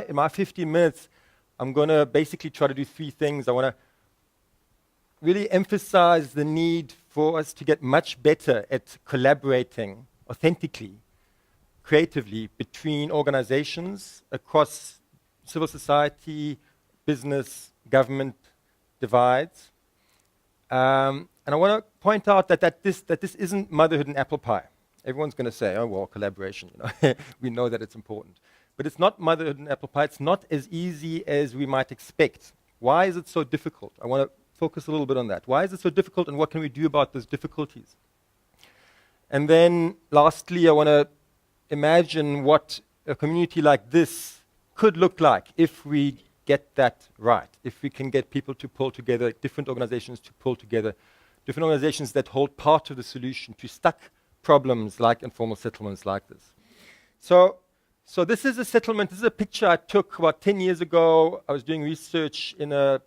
In my 15 minutes, I'm going to basically try to do three things. I want to really emphasize the need for us to get much better at collaborating authentically, creatively between organizations across civil society, business, government divides. And I want to point out that this isn't motherhood and apple pie. Everyone's going to say, oh, well, collaboration, we know that it's important. But it's not motherhood and apple pie. It's not as easy as we might expect. Why is it so difficult? I want to focus a little bit on that. Why is it so difficult, and what can we do about those difficulties? And then, lastly, I want to imagine what a community like this could look like if we get that right, if we can get people to pull together, different organizations to pull together, different organizations that hold part of the solution to stuck problems like informal settlements like this. So this is a settlement. This is a picture I took about 10 years ago. I was doing research in a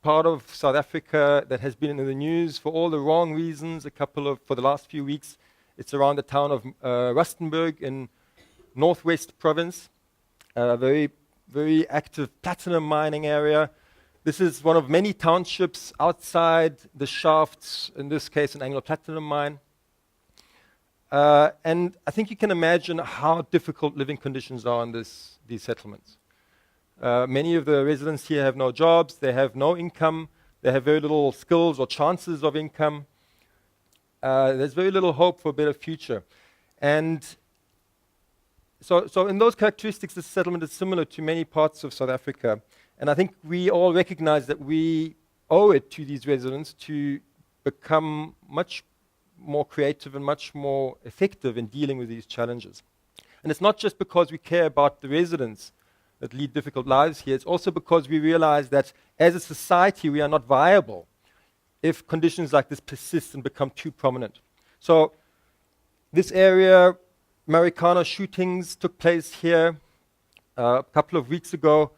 part of South Africa that has been in the news for all the wrong reasons for the last few weeks. It's around the town of Rustenburg in Northwest Province, a very, very active platinum mining area. This is one of many townships outside the shafts, in this case an Anglo-platinum mine. And I think you can imagine how difficult living conditions are in these settlements. Many of the residents here have no jobs, they have no income, they have very little skills or chances of income. There's very little hope for a better future. And so in those characteristics, this settlement is similar to many parts of South Africa. And I think we all recognize that we owe it to these residents to become much more creative and much more effective in dealing with these challenges. And it's not just because we care about the residents that lead difficult lives here, it's also because we realize that as a society we are not viable if conditions like this persist and become too prominent. So this area, Marikane shootings took place here a couple of weeks ago,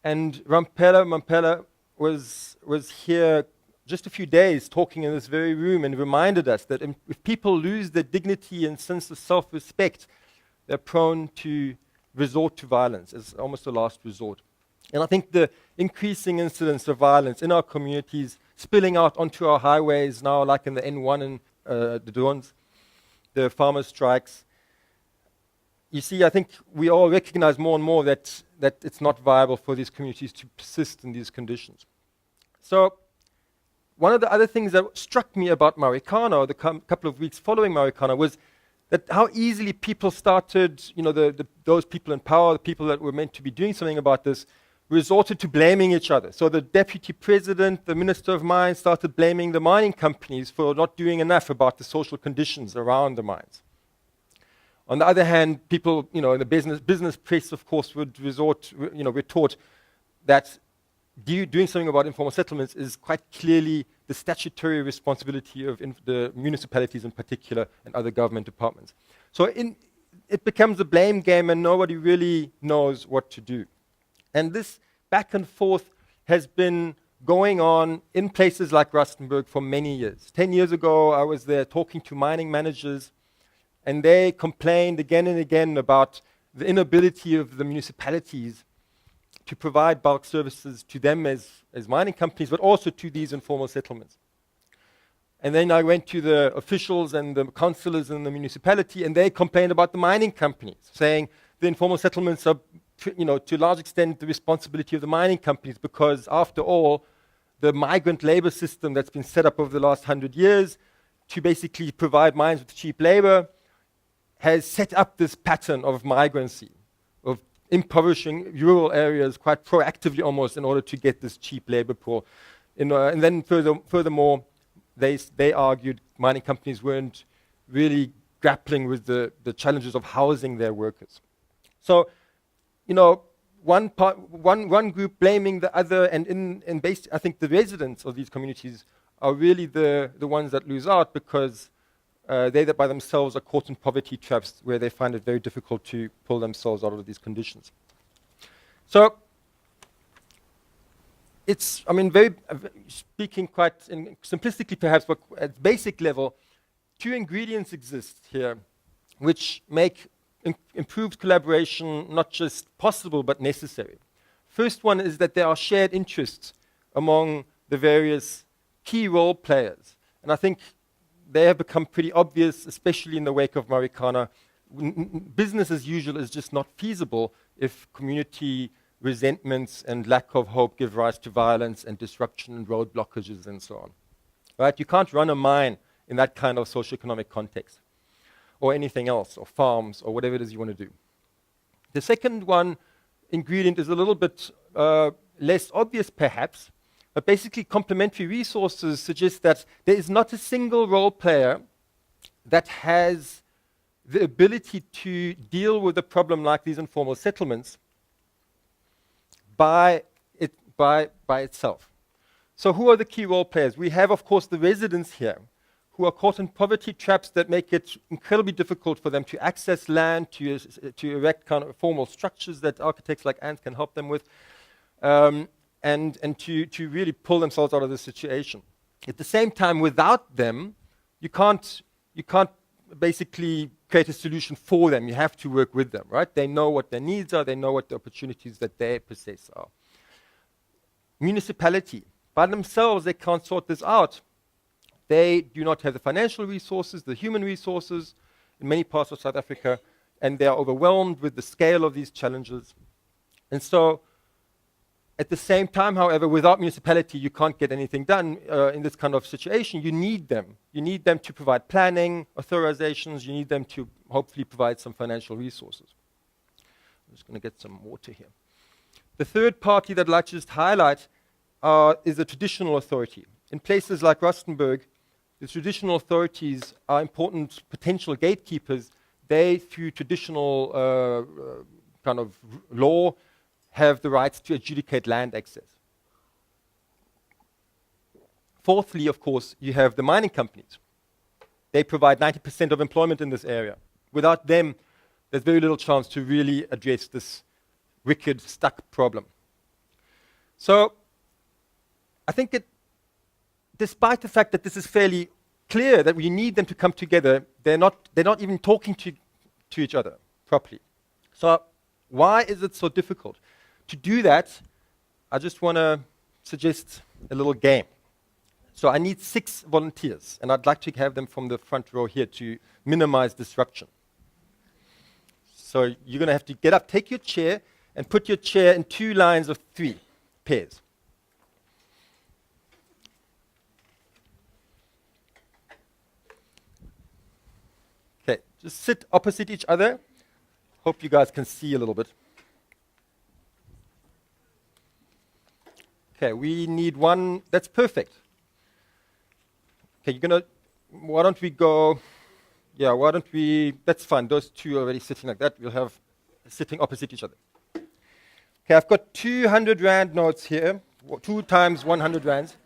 and Mampela was here just a few days talking in this very room and reminded us that if people lose their dignity and sense of self-respect, they're prone to resort to violence as almost a last resort. And I think the increasing incidence of violence in our communities, spilling out onto our highways now, like in the N1 and the Duans, the farmers' strikes. You see, I think we all recognize more and more that it's not viable for these communities to persist in these conditions. So one of the other things that struck me about Marikane, the couple of weeks following Marikane, was that how easily people started, those people in power, the people that were meant to be doing something about this, resorted to blaming each other. So the deputy president, the minister of mines, started blaming the mining companies for not doing enough about the social conditions around the mines. On the other hand, people, in the business press, of course, would resort, we're taught that doing something about informal settlements is quite clearly the statutory responsibility of the municipalities in particular and other government departments. So it becomes a blame game and nobody really knows what to do. And this back and forth has been going on in places like Rustenburg for many years. 10 years ago, I was there talking to mining managers, and they complained again and again about the inability of the municipalities to provide bulk services to them as mining companies, but also to these informal settlements. And then I went to the officials and the councillors in the municipality, and they complained about the mining companies, saying the informal settlements are, to a large extent the responsibility of the mining companies, because after all, the migrant labor system that's been set up over the last 100 years to basically provide mines with cheap labor has set up this pattern of migrancy, of impoverishing rural areas quite proactively almost in order to get this cheap labor pool. And then furthermore, they argued mining companies weren't really grappling with the challenges of housing their workers. So, one group blaming the other, and basically, I think the residents of these communities are really the ones that lose out, because they that by themselves are caught in poverty traps where they find it very difficult to pull themselves out of these conditions. So it's, I mean, very speaking quite simplistically perhaps, but at basic level, two ingredients exist here which make improved collaboration not just possible but necessary. First one is that there are shared interests among the various key role players. And I think they have become pretty obvious, especially in the wake of Marikane. Business as usual is just not feasible if community resentments and lack of hope give rise to violence and disruption and road blockages and so on. Right? You can't run a mine in that kind of socioeconomic context, or anything else, or farms, or whatever it is you want to do. The second one ingredient is a little bit less obvious perhaps, but basically complementary resources suggest that there is not a single role player that has the ability to deal with a problem like these informal settlements by itself. So who are the key role players? We have, of course, the residents here, who are caught in poverty traps that make it incredibly difficult for them to access land, to erect kind of formal structures that architects like Ant can help them with, and to really pull themselves out of this situation. At the same time, without them, you can't basically create a solution for them. You have to work with them, right? They know what their needs are. They know what the opportunities that they possess are. Municipality. By themselves, they can't sort this out. They do not have the financial resources, the human resources in many parts of South Africa, and they are overwhelmed with the scale of these challenges. And so, at the same time, however, without municipality, you can't get anything done in this kind of situation. You need them. You need them to provide planning, authorizations. You need them to hopefully provide some financial resources. I'm just going to get some water here. The third party that I'd like to just highlight is the traditional authority. In places like Rustenburg, the traditional authorities are important potential gatekeepers. They, through traditional kind of law, have the rights to adjudicate land access. Fourthly, of course, you have the mining companies. They provide 90% of employment in this area. Without them, there's very little chance to really address this wicked, stuck problem. So, I think that despite the fact that this is fairly clear that we need them to come together, they're not even talking to each other properly. So why is it so difficult? To do that, I just want to suggest a little game. So I need 6 volunteers, and I'd like to have them from the front row here to minimize disruption. So you're going to have to get up, take your chair, and put your chair in 2 lines of 3 pairs. Okay, just sit opposite each other. Hope you guys can see a little bit. Okay, we need 1. That's perfect. Okay, why don't we go, that's fine. Those 2 are already sitting like that. We'll have sitting opposite each other. Okay, I've got 200 Rand notes here, 2 times 100 Rands.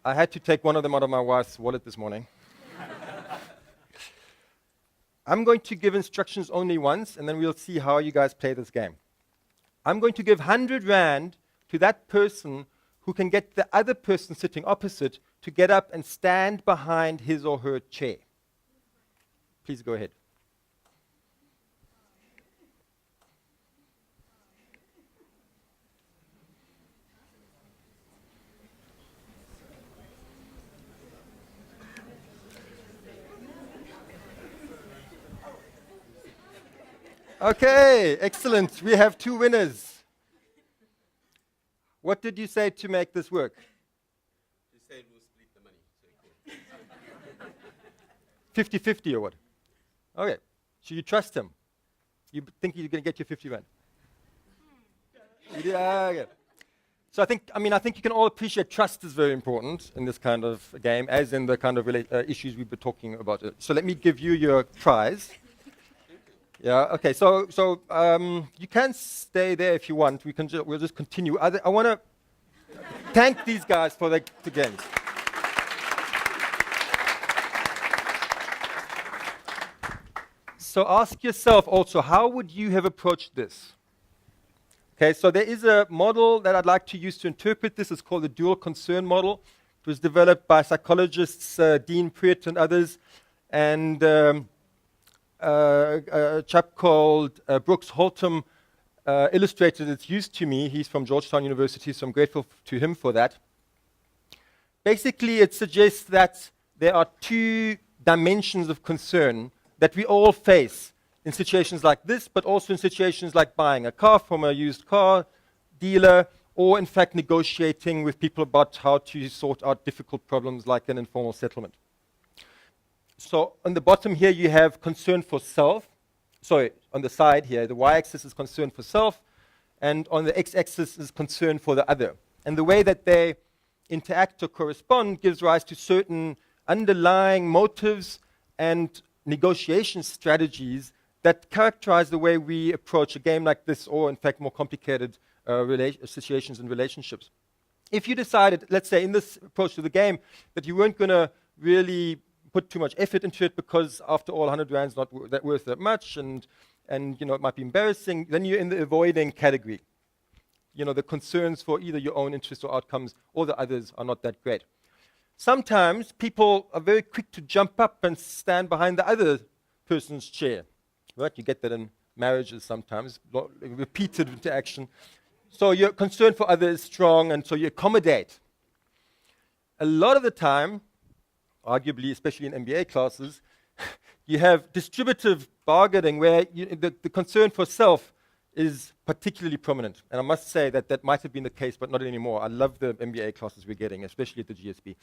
I had to take one of them out of my wife's wallet this morning. I'm going to give instructions only once, and then we'll see how you guys play this game. I'm going to give 100 Rand to that person who can get the other person sitting opposite to get up and stand behind his or her chair. Please go ahead. Okay, excellent. We have 2 winners. What did you say to make this work? You said we'll split the money. 50-50 or what? Okay. So you trust him? You think you're going to get your 50 Rand? Yeah, okay. So I think you can all appreciate trust is very important in this kind of game, as in the kind of issues we've been talking about. So let me give you your prize. Yeah. Okay. So you can stay there if you want. We'll just continue. I want to thank these guys for the games. So ask yourself also, how would you have approached this? Okay, so there is a model that I'd like to use to interpret this. It's called the dual concern model. It was developed by psychologists Dean Pruitt and others, and a chap called Brooks Holtham illustrated its use to me. He's from Georgetown University, so I'm grateful to him for that. Basically, it suggests that there are two dimensions of concern that we all face in situations like this, but also in situations like buying a car from a used car dealer, or in fact negotiating with people about how to sort out difficult problems like an informal settlement. So on the bottom here you have concern for self. Sorry, on the side here, the y-axis is concern for self, and on the x-axis is concern for the other. And the way that they interact or correspond gives rise to certain underlying motives and negotiation strategies that characterize the way we approach a game like this, or in fact more complicated situations and relationships. If you decided, let's say in this approach to the game, that you weren't going to really put too much effort into it because after all 100 rand's not worth that much, and you know, it might be embarrassing, then you're in the avoiding category. You know, the concerns for either your own interests or outcomes or the others are not that great. Sometimes people are very quick to jump up and stand behind the other person's chair. Right? You get that in marriages sometimes, repeated interaction. So your concern for others is strong, and so you accommodate. A lot of the time, arguably, especially in MBA classes, you have distributive bargaining where the concern for self is particularly prominent. And I must say that that might have been the case, but not anymore. I love the MBA classes we're getting, especially at the GSB.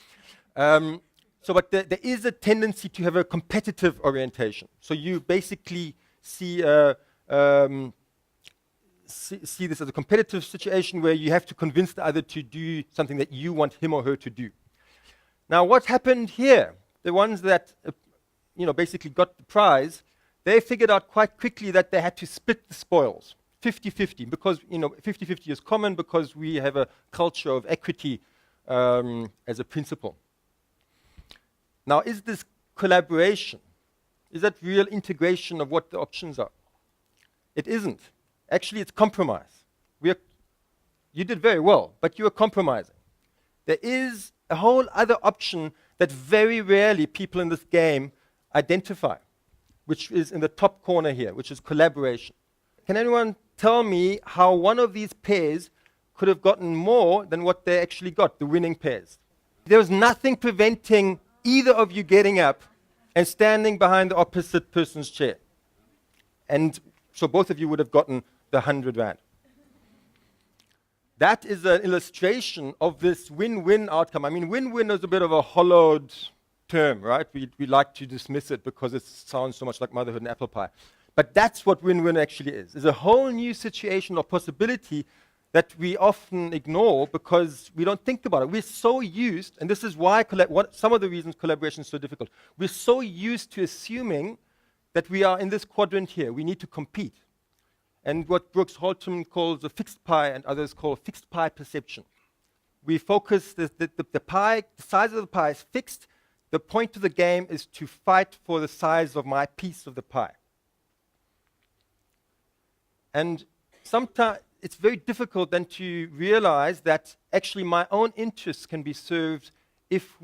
But there is a tendency to have a competitive orientation. So you basically see this as a competitive situation where you have to convince the other to do something that you want him or her to do. Now, what happened here? The ones that basically got the prize, they figured out quite quickly that they had to split the spoils, 50-50, because 50-50 is common because we have a culture of equity as a principle. Now, is this collaboration? Is that real integration of what the options are? It isn't. Actually, it's compromise. You did very well, but you are compromising. There is a whole other option that very rarely people in this game identify, which is in the top corner here, which is collaboration. Can anyone tell me how one of these pairs could have gotten more than what they actually got, the winning pairs? There was nothing preventing either of you getting up and standing behind the opposite person's chair. And so both of you would have gotten the 100 rand. That is an illustration of this win-win outcome. I mean, win-win is a bit of a hollowed term, right? We like to dismiss it because it sounds so much like motherhood and apple pie. But that's what win-win actually is. It's a whole new situation or possibility that we often ignore because we don't think about it. We're so used, and this is why some of the reasons collaboration is so difficult. We're so used to assuming that we are in this quadrant here. We need to compete. And what Brooks Holtham calls a fixed pie and others call fixed pie perception. We focus, the pie, the size of the pie is fixed. The point of the game is to fight for the size of my piece of the pie. And sometimes it's very difficult then to realize that actually my own interests can be served if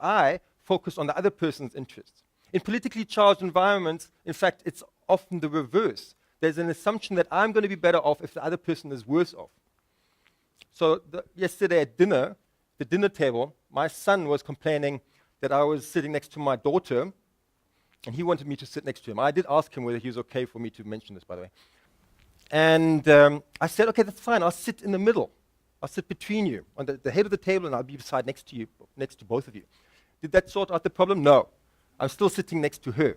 I focus on the other person's interests. In politically charged environments, in fact, it's often the reverse. There's an assumption that I'm going to be better off if the other person is worse off. So yesterday at dinner, the dinner table, my son was complaining that I was sitting next to my daughter, and he wanted me to sit next to him. I did ask him whether he was okay for me to mention this, by the way. And I said, okay, that's fine. I'll sit in the middle. I'll sit between you, on the head of the table, and I'll be beside next to you, next to both of you. Did that sort out the problem? No. I'm still sitting next to her.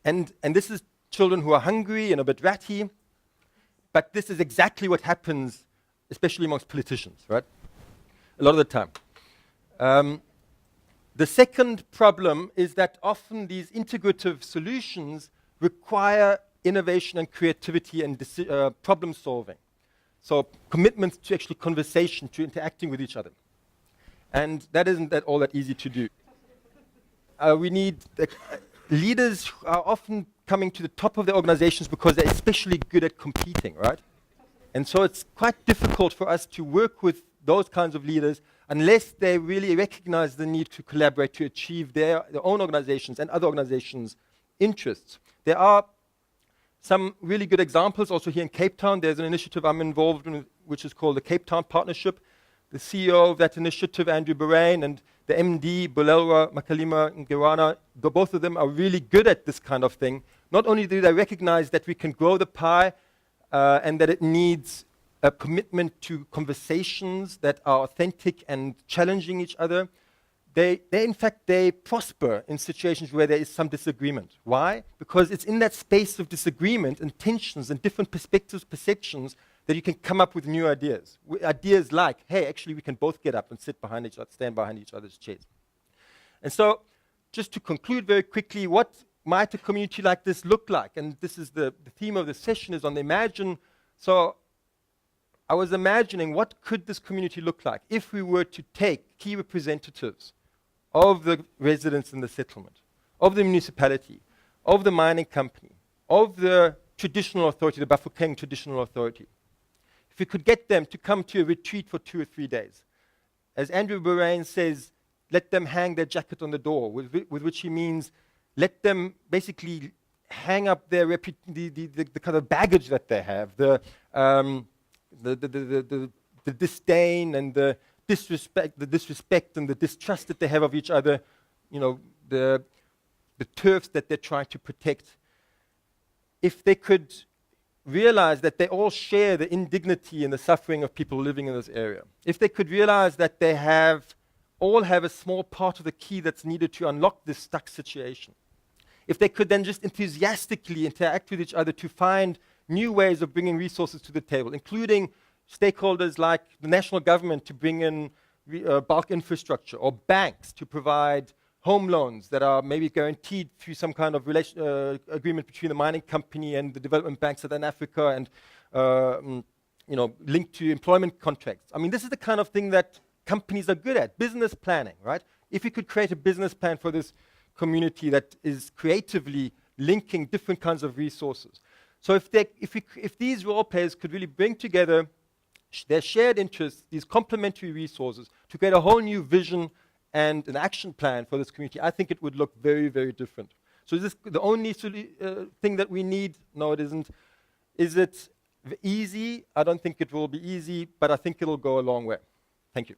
And this is children who are hungry and a bit ratty, but this is exactly what happens, especially amongst politicians, right? A lot of the time. The second problem is that often these integrative solutions require innovation and creativity and problem solving. So commitments to actually conversation, to interacting with each other. And that isn't all that easy to do. We need leaders are often coming to the top of their organizations because they're especially good at competing, right? And so it's quite difficult for us to work with those kinds of leaders unless they really recognize the need to collaborate to achieve their own organizations and other organizations' interests. There are some really good examples also here in Cape Town. There's an initiative I'm involved in, which is called the Cape Town Partnership. The CEO of that initiative, Andrew Barain, and the MD, Bulelwa Makalima Ngirwana, both of them are really good at this kind of thing. Not only do they recognize that we can grow the pie and that it needs a commitment to conversations that are authentic and challenging each other, in fact, they prosper in situations where there is some disagreement. Why? Because it's in that space of disagreement and tensions and different perspectives, perceptions, that you can come up with new ideas. Ideas like, hey, actually, we can both get up and sit behind each other, stand behind each other's chairs. And so, just to conclude very quickly, what might a community like this look like? And this is the theme of the session is on the imagine. So, I was imagining what could this community look like if we were to take key representatives of the residents in the settlement, of the municipality, of the mining company, of the traditional authority, the Bafokeng traditional authority. If we could get them to come to a retreat for 2 or 3 days. As Andrew Barain says, let them hang their jacket on the door, with which he means let them basically hang up their the kind of baggage that they have, the disdain and the disrespect and the distrust that they have of each other, you know, the turfs that they're trying to protect. If they could realize that they all share the indignity and the suffering of people living in this area, if they could realize that they all have a small part of the key that's needed to unlock this stuck situation, if they could then just enthusiastically interact with each other to find new ways of bringing resources to the table, including stakeholders like the national government to bring in bulk infrastructure, or banks to provide home loans that are maybe guaranteed through some kind of agreement between the mining company and the development banks of Southern Africa, and linked to employment contracts. I mean, this is the kind of thing that companies are good at, business planning, right? If we could create a business plan for this community that is creatively linking different kinds of resources. So if these role players could really bring together their shared interests, these complementary resources, to create a whole new vision and an action plan for this community, I think it would look very, very different. So is this the only thing that we need? No, it isn't. Is it easy? I don't think it will be easy, but I think it'll go a long way. Thank you.